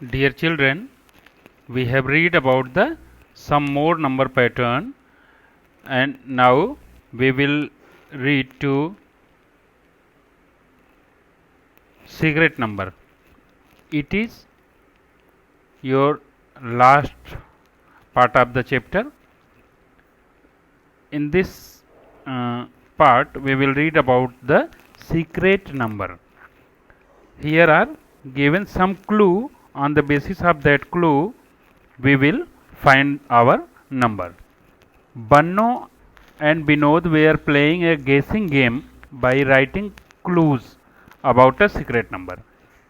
Dear children, we have read about the some more number pattern, and now we will read to secret number. It is your last part of the chapter. In this part we will read about the secret number. Here are given some clue. On the basis of that clue we will find our number. Banno and Binod were playing a guessing game by writing clues about a secret number.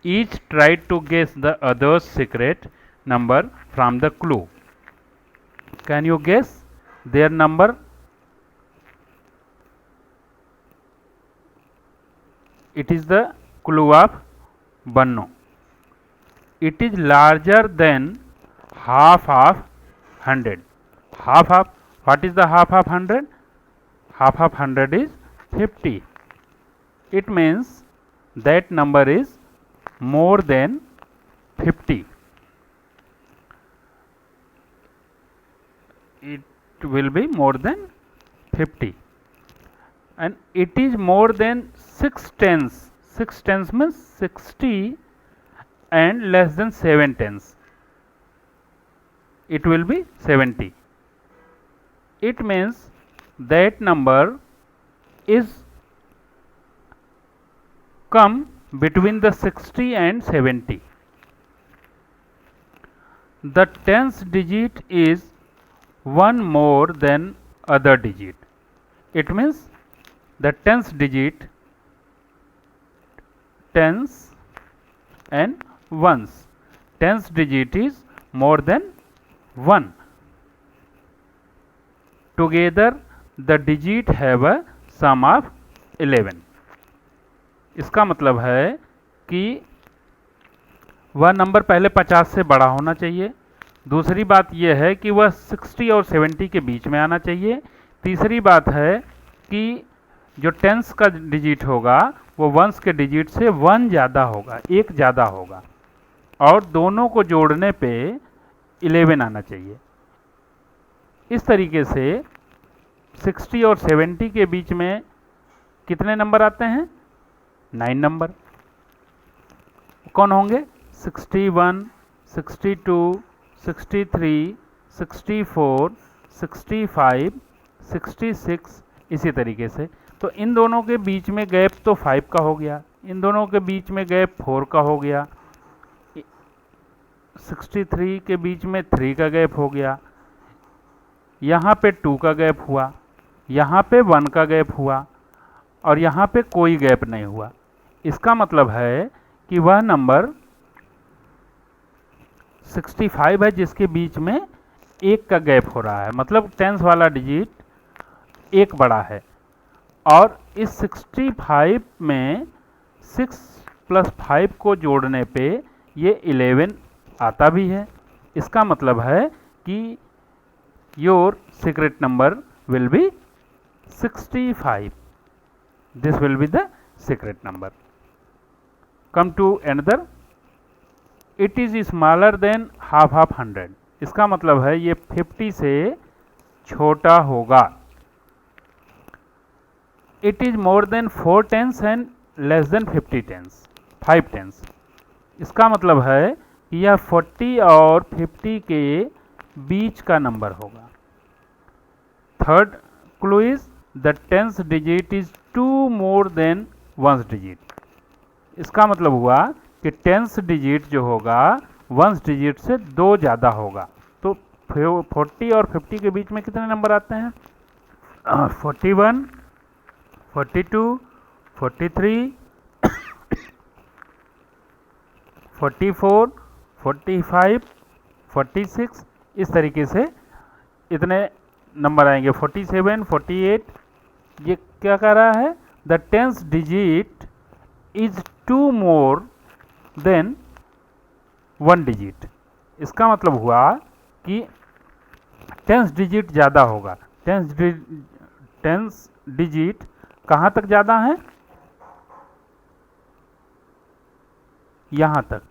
Each tried to guess the other's secret number from the clue. Can you guess their number? It is the clue of Banno. It is larger than half of 100. Half of, what is the half of 100? Half of 100 is 50. It means that number is more than 50. It will be more than 50. And it is more than 6 tens. 6 tens means 60 and less than 7 tens. It will be 70. It means that number is come between the 60 and 70. The tens digit is one more than other digit. It means the tens digit, tens and ones. Tens digit is more than 1. Together the digit have a sum of 11. इसका मतलब है कि वह number पहले 50 से बड़ा होना चाहिए। दूसरी बात यह है कि वह 60 और 70 के बीच में आना चाहिए। तीसरी बात है कि जो टेंस का डिजिट होगा वो वंस के डिजिट से 1 ज़्यादा होगा, 1 ज़्यादा होगा, और दोनों को जोड़ने पे 11 आना चाहिए। इस तरीके से 60 और 70 के बीच में कितने नंबर आते हैं? 9 नंबर। कौन होंगे? 61, 62, 63, 64, 65, 66, इसी तरीके से। तो इन दोनों के बीच में गैप तो 5 का हो गया, इन दोनों के बीच में गैप 4 का हो गया, 63 के बीच में 3 का गैप हो गया, यहाँ पे 2 का गैप हुआ, यहाँ पे 1 का गैप हुआ, और यहाँ पे कोई गैप नहीं हुआ। इसका मतलब है कि वह नंबर 65 है जिसके बीच में 1 का गैप हो रहा है, मतलब टेंस वाला डिजिट 1 बड़ा है। और इस 65 में 6 + 5 को जोड़ने पे ये 11 आता भी है। इसका मतलब है कि your secret number will be 65. This will be the secret number. Come to another. It is smaller than half of 100. इसका मतलब है ये 50 से छोटा होगा। It is more than 4 tens and less than 50 tens. 5 tens. इसका मतलब है कि यह 40 और 50 के बीच का नंबर होगा। Third clue is the tens digit is 2 more than ones digit. इसका मतलब हुआ कि टेंस डिजिट जो होगा वंस डिजिट से 2 ज़्यादा होगा। तो 40 और 50 के बीच में कितने नंबर आते हैं? 41, 42, 43, 44, 45, 46, इस तरीके से इतने नंबर आएंगे। 47, 48। ये क्या कह रहा है? The tens digit is 2 more than 1 digit. इसका मतलब हुआ कि टेंस डिजिट ज़्यादा होगा। टेंस डिजिट कहाँ तक ज़्यादा है? यहाँ तक।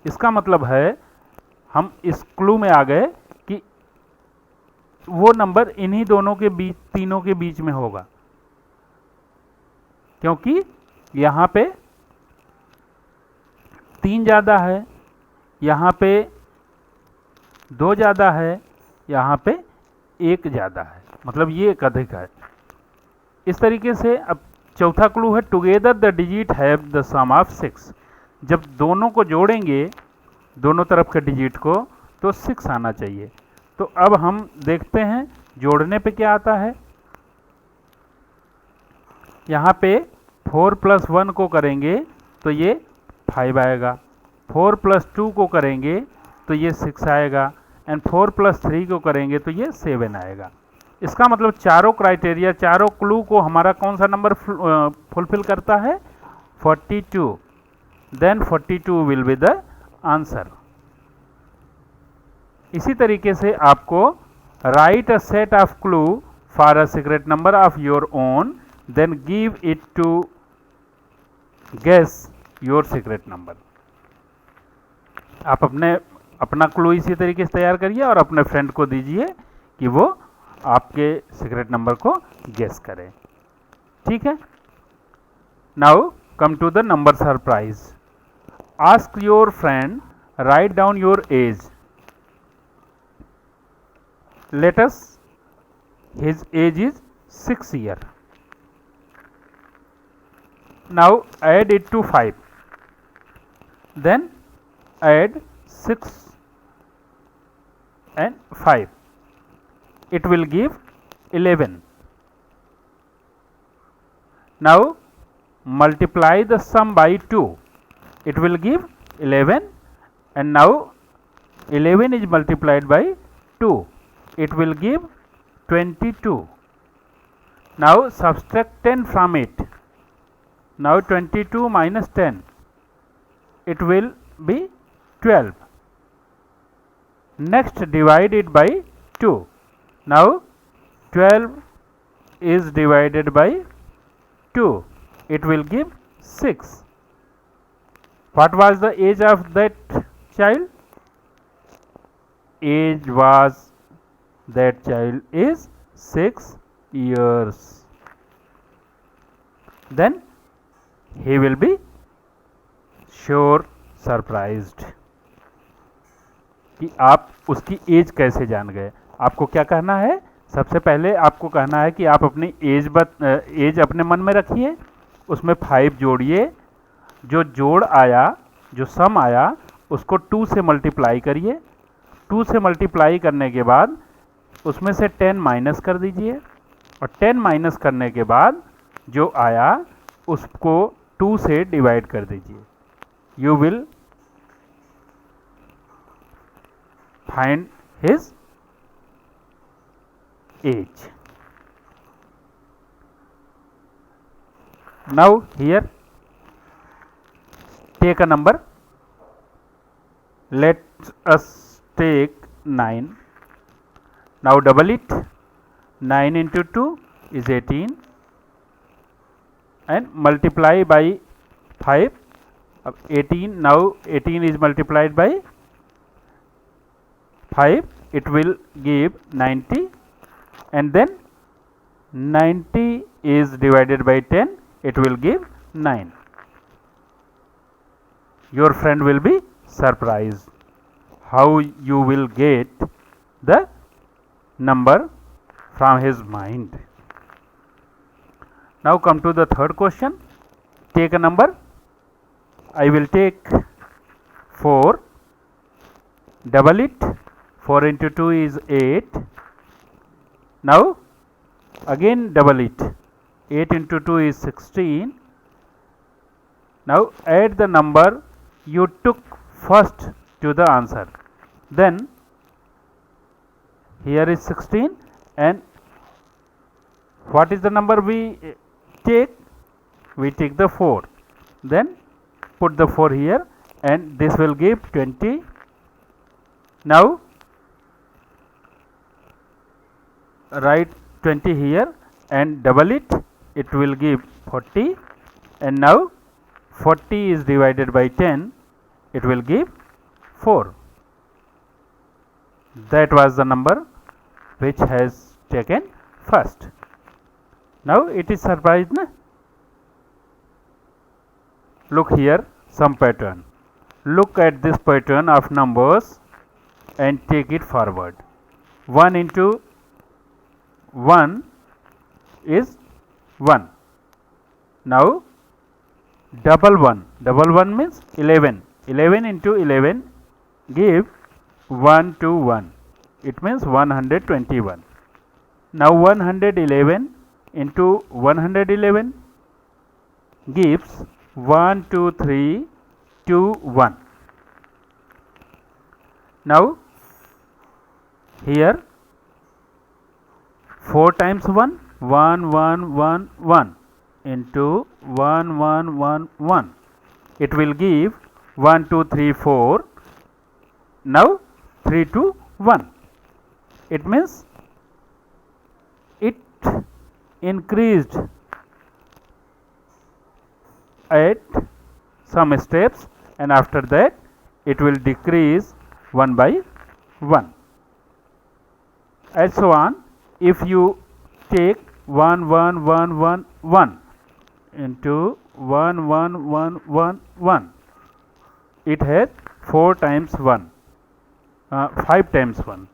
इसका मतलब है हम इस क्लू में आ गए कि वो नंबर इन्हीं दोनों के बीच, तीनों के बीच में होगा, क्योंकि यहाँ पे 3 ज़्यादा है, यहाँ पे 2 ज़्यादा है, यहाँ पे 1 ज़्यादा है, मतलब ये एक अधिक है। इस तरीके से अब चौथा क्लू है together the digit have the sum of 6। जब दोनों को जोड़ेंगे, दोनों तरफ के डिजिट को, तो 6 आना चाहिए। तो अब हम देखते हैं जोड़ने पे क्या आता है। यहाँ पे 4 + 1 को करेंगे तो ये 5 आएगा, 4 + 2 को करेंगे तो ये 6 आएगा, एंड 4 + 3 को करेंगे तो ये 7 आएगा। इसका मतलब चारों क्राइटेरिया, चारों क्लू को हमारा कौन सा नंबर फुलफिल करता है? 42। Then 42 will be the answer. इसी तरीके से आपको write a set of clue for a secret number of your own, then give it to guess your secret number. आप अपना क्लू इसी तरीके से तैयार करिए और अपने फ्रेंड को दीजिए कि वो आपके सीक्रेट नंबर को गेस करें। ठीक है। Now come to the number surprise. Ask your friend write down your age. Let us, his age is 6 years. Now add it to 5. Then add 6 and 5. It will give 11. Now multiply the sum by 2. It will give 11, and now 11 is multiplied by 2. It will give 22. Now subtract 10 from it. Now 22 minus 10. It will be 12. Next divide it by 2. Now 12 is divided by 2. It will give 6. What was the age of that child? Age was that child is 6 years. Then he will be sure surprised कि आप उसकी as कैसे जान गए। आपको क्या कहना है? सबसे पहले आपको कहना है कि आप अपनी एज अपने मन में रखिए, उसमें 5 जोड़िए, जो जोड़ आया, जो सम आया, उसको 2 से मल्टीप्लाई करिए। 2 से मल्टीप्लाई करने के बाद उसमें से 10 माइनस कर दीजिए, और 10 माइनस करने के बाद जो आया उसको 2 से डिवाइड कर दीजिए। You will find his age. Now here take a number. Let us take 9. Now double it. 9 into 2 is 18, and multiply by 5. 18, now 18 is multiplied by 5. It will give 90, and then 90 is divided by 10. It will give 9. Your friend will be surprised how you will get the number from his mind. Now come to the third question. Take a number. I will take 4. Double it. 4 into 2 is 8. Now again double it. 8 into 2 is 16. Now add the number you took first to the answer. Then here is 16, and what is the number we take? We take the 4. Then put the 4 here, and this will give 20. Now write 20 here and double it. It will give 40, and now 40 is divided by 10. It will give 4. That was the number which has taken first. Now it is surprised, na? Look here, some pattern. Look at this pattern of numbers and take it forward. 1 into 1 is 1. Now double 1 means 11. 11 into 11 give 1 to 1. It means 121. Now 111 into 111 gives 1, 2, 3, 2, 1. Now here 4 times 1, 1, 1, 1, 1 into 1, 1, 1, 1. It will give 1, 2, 3, 4. Now 3 to 1. It means it increased at some steps, and after that it will decrease 1 by 1. And so on. If you take 1, 1, 1, 1, 1 into 1, 1, 1, 1, 1, it has 4 times 1, 5 times 1.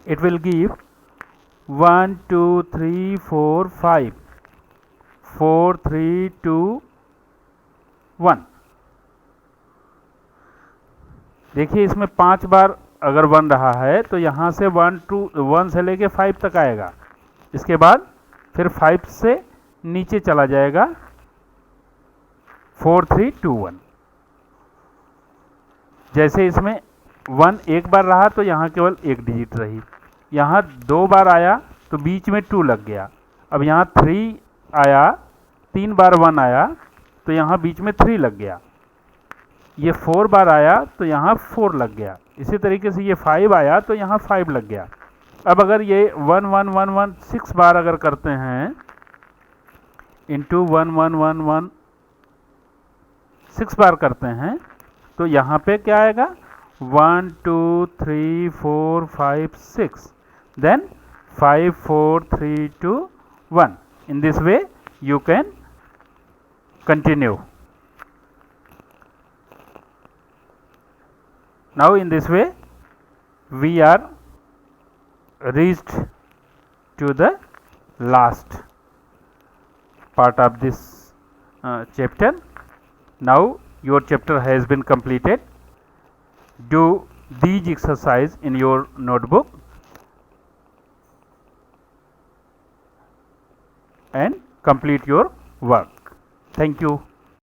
It will give 1, 2, 3, 4, 5, 4, 3, 2, 1. देखिए इसमें 5 बार अगर 1 रहा है तो यहाँ से 1 से लेके 5 तक आएगा, इसके बाद फिर 5 से नीचे चला जाएगा 4, 3, 2, 1. जैसे इसमें 1 एक बार रहा तो यहाँ केवल एक डिजिट रही, यहाँ 2 बार आया तो बीच में 2 लग गया. अब यहाँ 3 आया, 3 बार 1 आया तो यहाँ बीच में 3 लग गया. ये 4 बार आया तो यहाँ 4 लग गया. इसी तरीके से ये 5 आया तो यहाँ 5 लग गया. अब अगर ये 1, 1, 1, 1 6 बार अगर करते हैं इंटू 1, 1, 1, 1 6 बार करते हैं तो यहाँ पे क्या आएगा 1, 2, 3, 4, 5, 6, then 5, 4, 3, 2, 1. In this way you can continue. Now in this way we are reached to the last part of this chapter. Now your chapter has been completed. Do these exercise in your notebook and complete your work. Thank you.